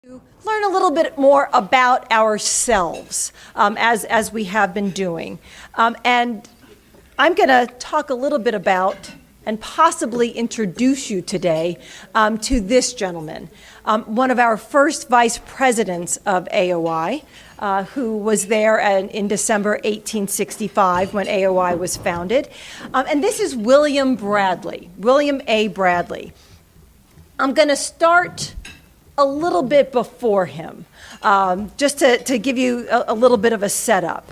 Learn a little bit more about ourselves as we have been doing. And I'm going to talk a little bit about and possibly introduce you today to this gentleman, one of our first vice presidents of AOI, who was there in December 1865 when AOI was founded. And this is William Bradley, William A. Bradley. I'm going to start a little bit before him, just to give you a little bit of a setup.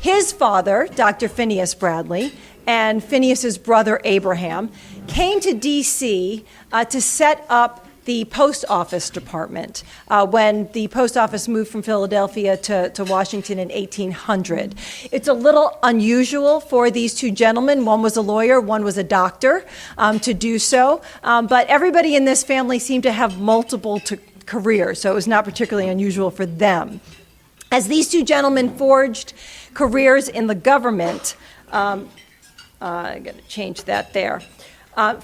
His father, Dr. Phineas Bradley, and Phineas's brother Abraham came to D.C. To set up the post office department when the post office moved from Philadelphia to Washington in 1800. It's a little unusual for these two gentlemen. One was a lawyer, one was a doctor, to do so. But everybody in this family seemed to have multiple careers, so it was not particularly unusual for them. As these two gentlemen forged careers in the government, I'm going to change that there.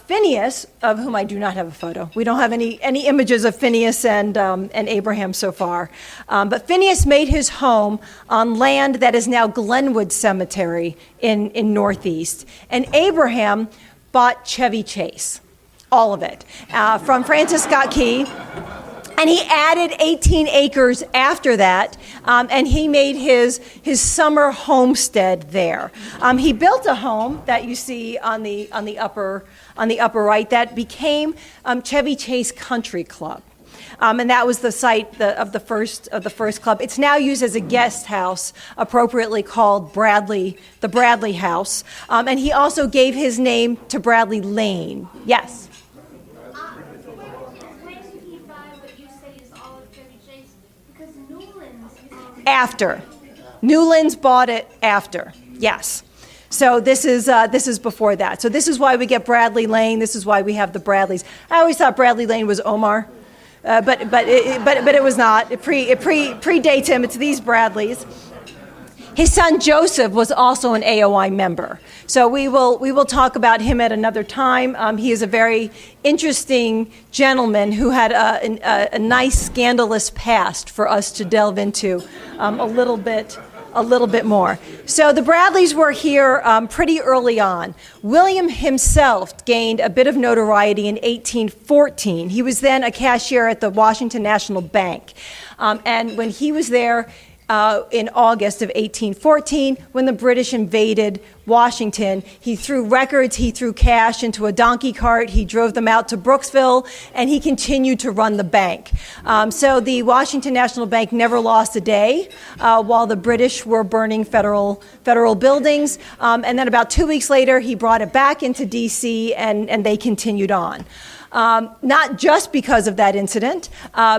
Phineas, of whom I do not have a photo. We don't have any images of Phineas and Abraham so far. But Phineas made his home on land that is now Glenwood Cemetery in Northeast. And Abraham bought Chevy Chase, all of it, from Francis Scott Key. And he added 18 acres after that, and he made his summer homestead there. He built a home that you see on the upper right that became Chevy Chase Country Club. And that was the site of the first club. It's now used as a guest house, appropriately called the Bradley House. And he also gave his name to Bradley Lane. Yes. After. Newlands bought it after, yes. So this is before that. So this is why we get Bradley Lane. This is why we have the Bradleys. I always thought Bradley Lane was Omar, but it was not. It predates him. It's these Bradleys. His son Joseph was also an AOI member. So we will talk about him at another time. He is a very interesting gentleman who had a nice scandalous past for us to delve into a little bit more. So the Bradleys were here pretty early on. William himself gained a bit of notoriety in 1814. He was then a cashier at the Washington National Bank. And when he was there, in August of 1814, when the British invaded Washington, he threw records, he threw cash into a donkey cart, he drove them out to Brooksville, and he continued to run the bank. So the Washington National Bank never lost a day while the British were burning federal buildings. And then about 2 weeks later, he brought it back into D.C., and they continued on. Not just because of that incident,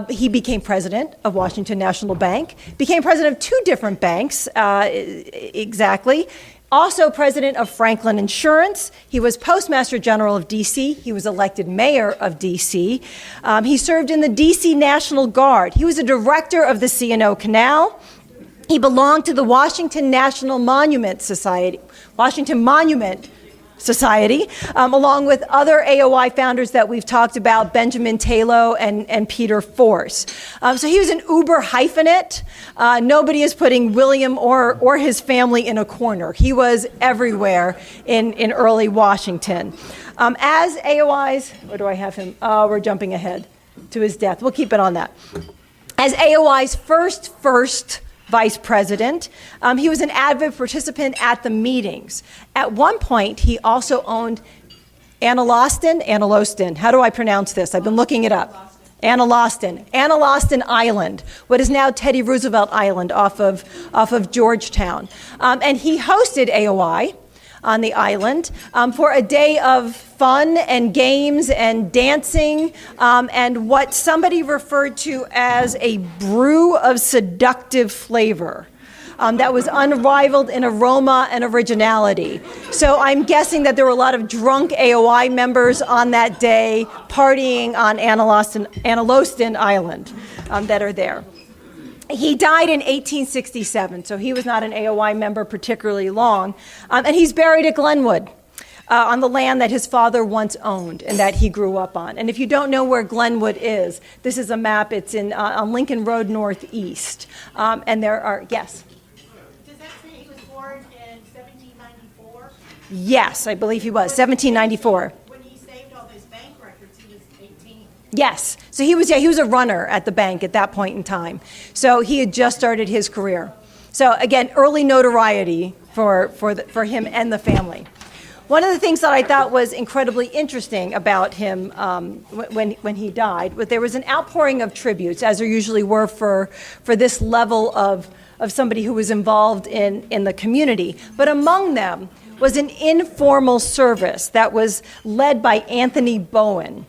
he became president of Washington National Bank, became president of two different banks, exactly. Also president of Franklin Insurance. He was postmaster general of D.C. He was elected mayor of D.C. He served in the D.C. National Guard. He was a director of the C&O Canal. He belonged to the Washington National Monument Society, Washington Monument Society, along with other AOI founders that we've talked about, Benjamin Taylor and Peter Force. So he was an uber hyphenate. Nobody is putting William or his family in a corner. He was everywhere in early Washington. As AOI's, where do I have him? Oh, we're jumping ahead to his death. We'll keep it on that. As AOI's first vice president. He was an avid participant at the meetings. At one point, he also owned Analostan. How do I pronounce this? I've been looking it up. Analostan Island, what is now Teddy Roosevelt Island off of Georgetown. And he hosted AOI on the island for a day of fun and games and dancing and what somebody referred to as a brew of seductive flavor that was unrivaled in aroma and originality. So I'm guessing that there were a lot of drunk AOI members on that day partying on Analostan Island that are there. He died in 1867, so he was not an AOI member particularly long, and he's buried at Glenwood. on the land that his father once owned and that he grew up on. And if you don't know where Glenwood is, this is a map. It's on Lincoln Road Northeast. And there are, yes? Does that say he was born in 1794? Yes, I believe he was, 1794. When he saved all those bank records, he was 18. Yes. So he was a runner at the bank at that point in time. So he had just started his career. So again, early notoriety for him and the family. One of the things that I thought was incredibly interesting about him when he died was there was an outpouring of tributes, as there usually were for this level of somebody who was involved in the community. But among them was an informal service that was led by Anthony Bowen.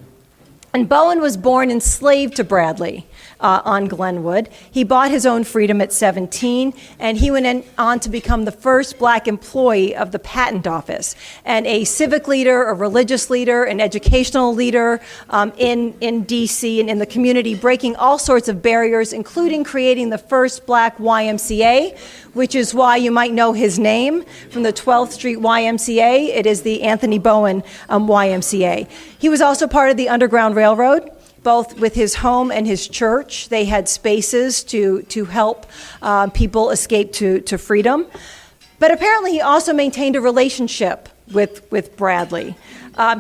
And Bowen was born enslaved to Bradley on Glenwood. He bought his own freedom at 17, and he went on to become the first black employee of the patent office, and a civic leader, a religious leader, an educational leader in D.C. and in the community, breaking all sorts of barriers, including creating the first black YMCA, which is why you might know his name from the 12th Street YMCA. It is the Anthony Bowen YMCA. He was also part of the Underground Railroad, both with his home and his church. They had spaces to help people escape to freedom. But apparently he also maintained a relationship with Bradley.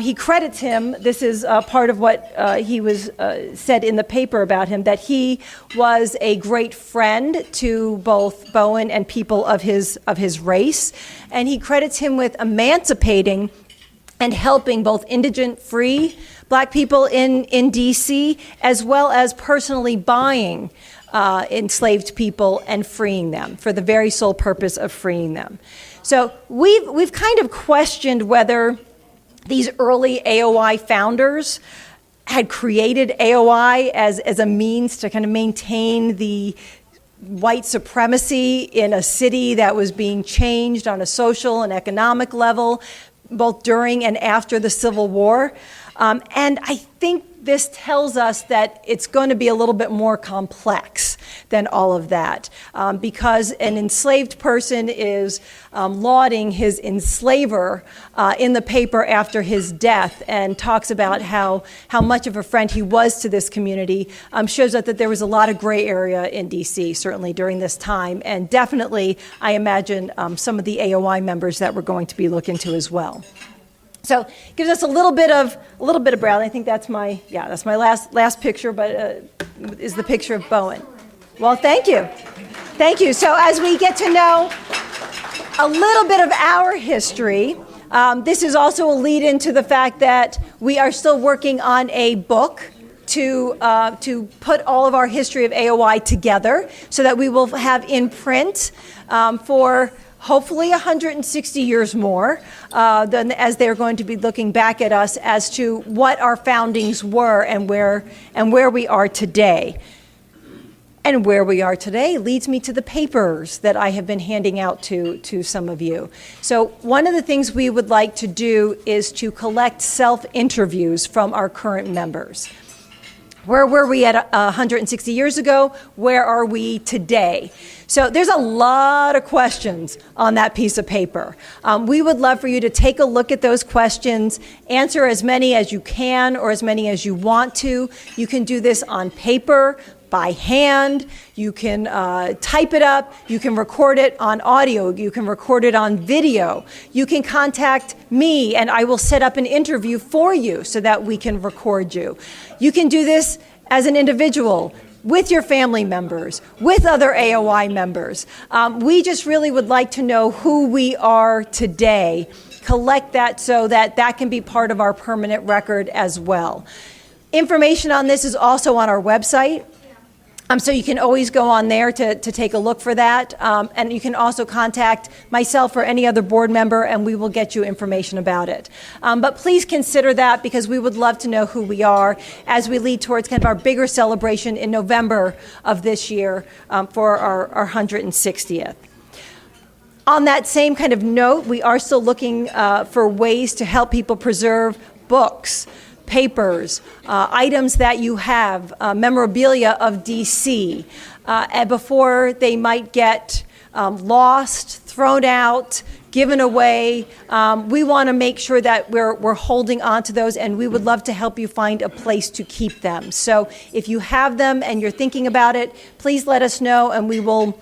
He credits him, this is part of what he was said in the paper about him, that he was a great friend to both Bowen and people of his race. And he credits him with emancipating and helping both indigent free black people in D.C., as well as personally buying enslaved people and freeing them for the very sole purpose of freeing them. So we've kind of questioned whether these early AOI founders had created AOI as a means to kind of maintain the white supremacy in a city that was being changed on a social and economic level, both during and after the Civil War. And I think this tells us that it's going to be a little bit more complex than all of that, because an enslaved person is lauding his enslaver in the paper after his death and talks about how much of a friend he was to this community, shows us that there was a lot of gray area in D.C., certainly during this time, and definitely, I imagine, some of the AOI members that we're going to be looking to as well. So gives us a little bit of Bradley. I think that's my last picture, but is the picture of Bowen. Well, thank you. So as we get to know a little bit of our history, this is also a lead into the fact that we are still working on a book to put all of our history of AOI together, so that we will have in print for hopefully 160 years more, than as they're going to be looking back at us as to what our foundings were and where we are today. And where we are today leads me to the papers that I have been handing out to some of you. So one of the things we would like to do is to collect self-interviews from our current members. Where were we at 160 years ago? Where are we today? So there's a lot of questions on that piece of paper. We would love for you to take a look at those questions, answer as many as you can or as many as you want to. You can do this on paper, by hand, you can type it up, you can record it on audio, you can record it on video. You can contact me and I will set up an interview for you so that we can record you. You can do this as an individual, with your family members, with other AOI members. We just really would like to know who we are today, collect that so that can be part of our permanent record as well. Information on this is also on our website. So you can always go on there to take a look for that. And you can also contact myself or any other board member and we will get you information about it. But please consider that, because we would love to know who we are as we lead towards kind of our bigger celebration in November of this year for our 160th. On that same kind of note, we are still looking for ways to help people preserve books, papers, items that you have, memorabilia of DC, and before they might get lost, thrown out, given away. We want to make sure that we're holding on to those, and we would love to help you find a place to keep them. So if you have them and you're thinking about it, please let us know, and we will